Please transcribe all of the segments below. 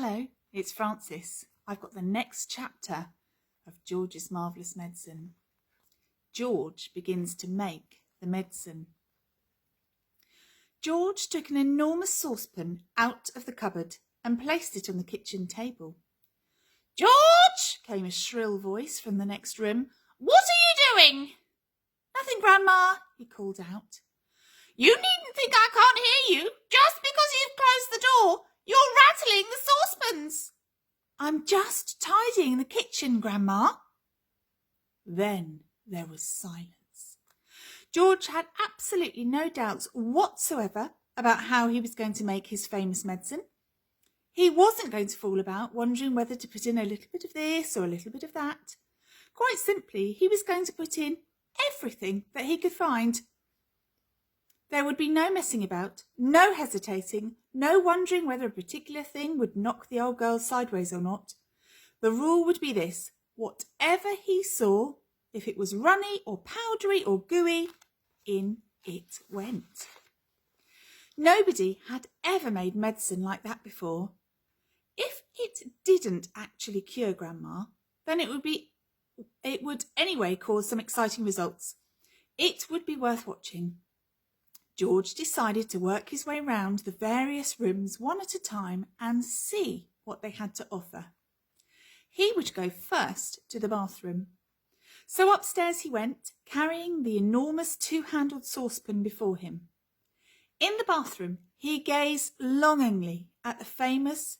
Hello, it's Frances. I've got the next chapter of George's Marvellous Medicine. George begins to make the medicine. George took an enormous saucepan out of the cupboard and placed it on the kitchen table. "George!" came a shrill voice from the next room. "What are you doing?" "Nothing, Grandma," he called out. "You needn't think I can't hear you. Just because you've closed the door, you're rattling the saucepans." "I'm just tidying the kitchen, Grandma." Then there was silence. George had absolutely no doubts whatsoever about how he was going to make his famous medicine. He wasn't going to fool about, wondering whether to put in a little bit of this or a little bit of that. Quite simply, he was going to put in everything that he could find. There would be no messing about, no hesitating, no wondering whether a particular thing would knock the old girl sideways or not. The rule would be this: whatever he saw, if it was runny or powdery or gooey, in it went. Nobody had ever made medicine like that before. If it didn't actually cure Grandma, then it would anyway cause some exciting results. It would be worth watching. George decided to work his way round the various rooms one at a time and see what they had to offer. He would go first to the bathroom. So upstairs he went, carrying the enormous two-handled saucepan before him. In the bathroom, he gazed longingly at the famous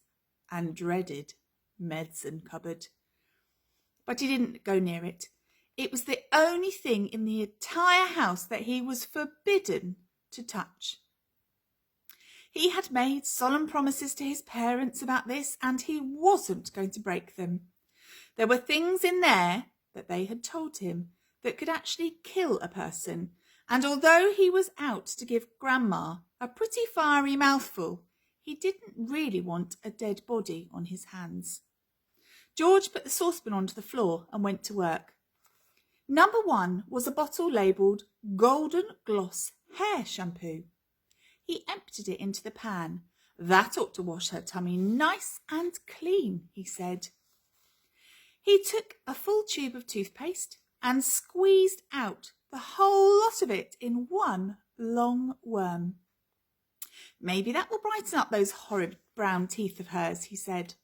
and dreaded medicine cupboard. But he didn't go near it. It was the only thing in the entire house that he was forbidden to touch. He had made solemn promises to his parents about this, and he wasn't going to break them. There were things in there that they had told him that could actually kill a person, and although he was out to give Grandma a pretty fiery mouthful, he didn't really want a dead body on his hands. George put the saucepan onto the floor and went to work. Number 1 was a bottle labelled Golden Gloss Hair Shampoo. He emptied it into the pan. "That ought to wash her tummy nice and clean," he said. He took a full tube of toothpaste and squeezed out the whole lot of it in one long worm. "Maybe that will brighten up those horrid brown teeth of hers," he said.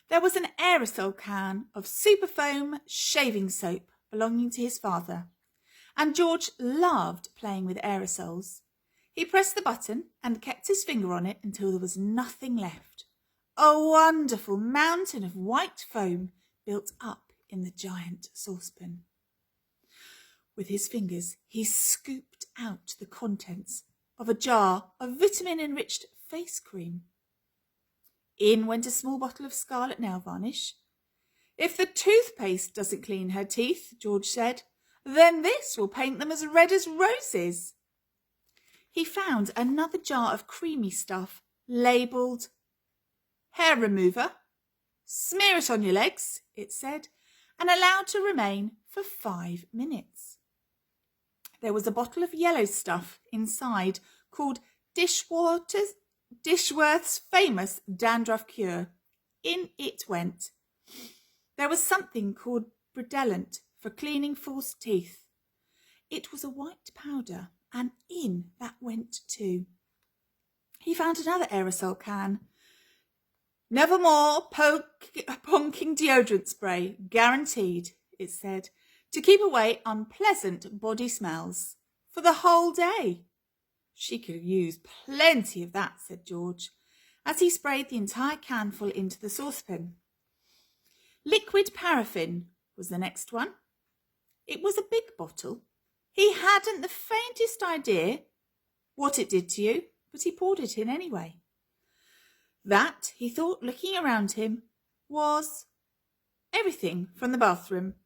There was an aerosol can of Superfoam shaving soap belonging to his father, and George loved playing with aerosols. He pressed the button and kept his finger on it until there was nothing left. A wonderful mountain of white foam built up in the giant saucepan. With his fingers, he scooped out the contents of a jar of vitamin-enriched face cream. In went a small bottle of scarlet nail varnish. "If the toothpaste doesn't clean her teeth," George said, "then this will paint them as red as roses." He found another jar of creamy stuff labelled Hair Remover. "Smear it on your legs," it said, and allowed to remain for 5 minutes. There was a bottle of yellow stuff inside called Dishworth's famous dandruff cure. In it went. There was something called Brilliant for cleaning false teeth. It was a white powder, and in that went too. He found another aerosol can. "Nevermore ponking deodorant spray, guaranteed," it said, "to keep away unpleasant body smells for the whole day." "She could use plenty of that," said George, as he sprayed the entire canful into the saucepan. Liquid paraffin was the next one. It was a big bottle. He hadn't the faintest idea what it did to you, but he poured it in anyway. That, he thought, looking around him, was everything from the bathroom.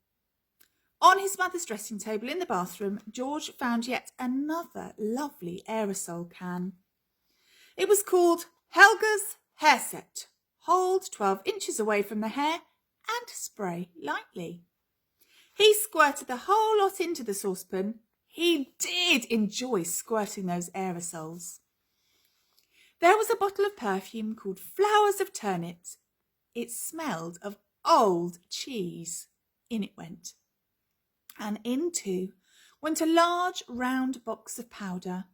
On his mother's dressing table in the bathroom, George found yet another lovely aerosol can. It was called Helga's Hair Set. Hold 12 inches away from the hair and spray lightly. He squirted the whole lot into the saucepan. He did enjoy squirting those aerosols. There was a bottle of perfume called Flowers of Turnips. It smelled of old cheese. In it went. And in too went a large round box of powder.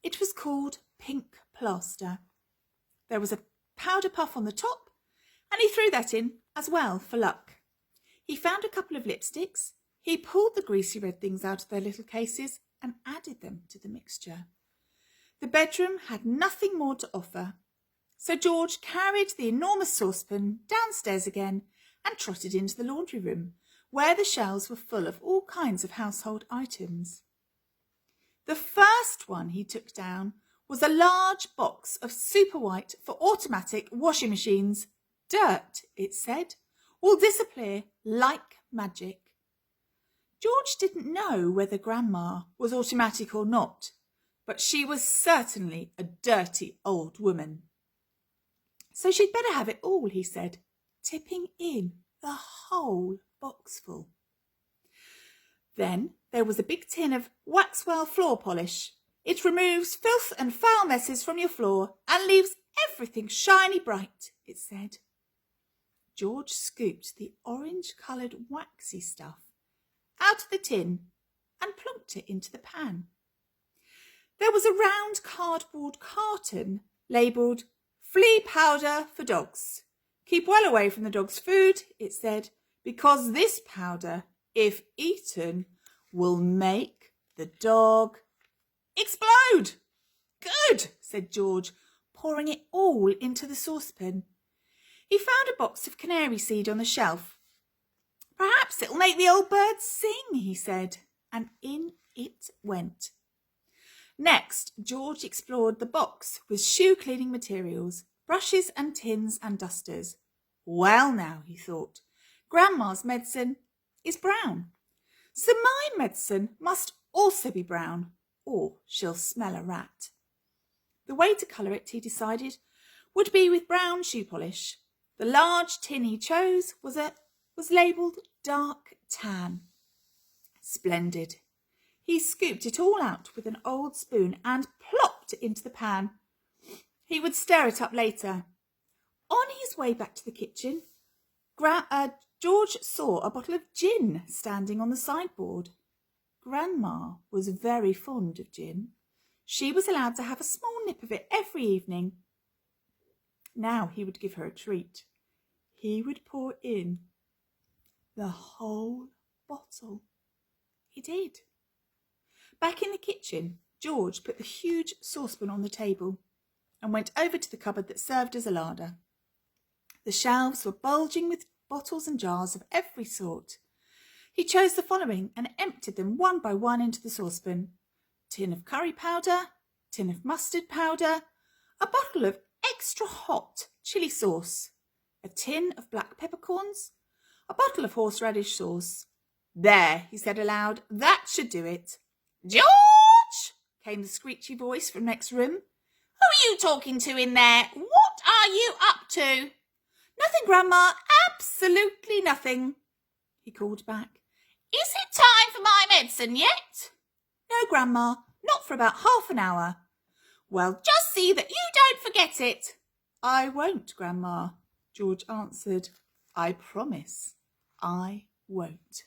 It was called Pink Plaster. There was a powder puff on the top, and he threw that in as well for luck. He found a couple of lipsticks. He pulled the greasy red things out of their little cases and added them to the mixture. The bedroom had nothing more to offer, so George carried the enormous saucepan downstairs again and trotted into the laundry room, where the shelves were full of all kinds of household items. The first one he took down was a large box of super white for automatic washing machines. Dirt, it said, will disappear like magic. George didn't know whether Grandma was automatic or not, but she was certainly a dirty old woman. So she'd better have it all, he said, tipping in the whole boxful. Then there was a big tin of Waxwell floor polish. It removes filth and foul messes from your floor and leaves everything shiny bright, it said. George scooped the orange-coloured waxy stuff out of the tin and plunked it into the pan. There was a round cardboard carton labelled Flea Powder for Dogs. Keep well away from the dog's food, it said, because this powder, if eaten, will make the dog explode. Good, said George, pouring it all into the saucepan. He found a box of canary seed on the shelf. Perhaps it'll make the old birds sing, he said, and in it went. Next, George explored the box with shoe cleaning materials, brushes and tins and dusters. Well now, he thought, Grandma's medicine is brown, so my medicine must also be brown, or she'll smell a rat. The way to colour it, he decided, would be with brown shoe polish. The large tin he chose was labelled dark tan. Splendid. He scooped it all out with an old spoon and plopped it into the pan. He would stir it up later. On his way back to the kitchen, George saw a bottle of gin standing on the sideboard. Grandma was very fond of gin. She was allowed to have a small nip of it every evening. Now he would give her a treat. He would pour in the whole bottle. He did. Back in the kitchen, George put the huge saucepan on the table and went over to the cupboard that served as a larder. The shelves were bulging with bottles and jars of every sort. He chose the following and emptied them one by one into the saucepan. Tin of curry powder, tin of mustard powder, a bottle of extra hot chilli sauce, a tin of black peppercorns, a bottle of horseradish sauce. There, he said aloud, that should do it. George! Came the screechy voice from next room. Who are you talking to in there? What are you up to? Nothing, Grandma, absolutely nothing, he called back. Is it time for my medicine yet? No, Grandma, not for about half an hour. Well, just see that you don't forget it. I won't, Grandma, George answered. I promise I won't.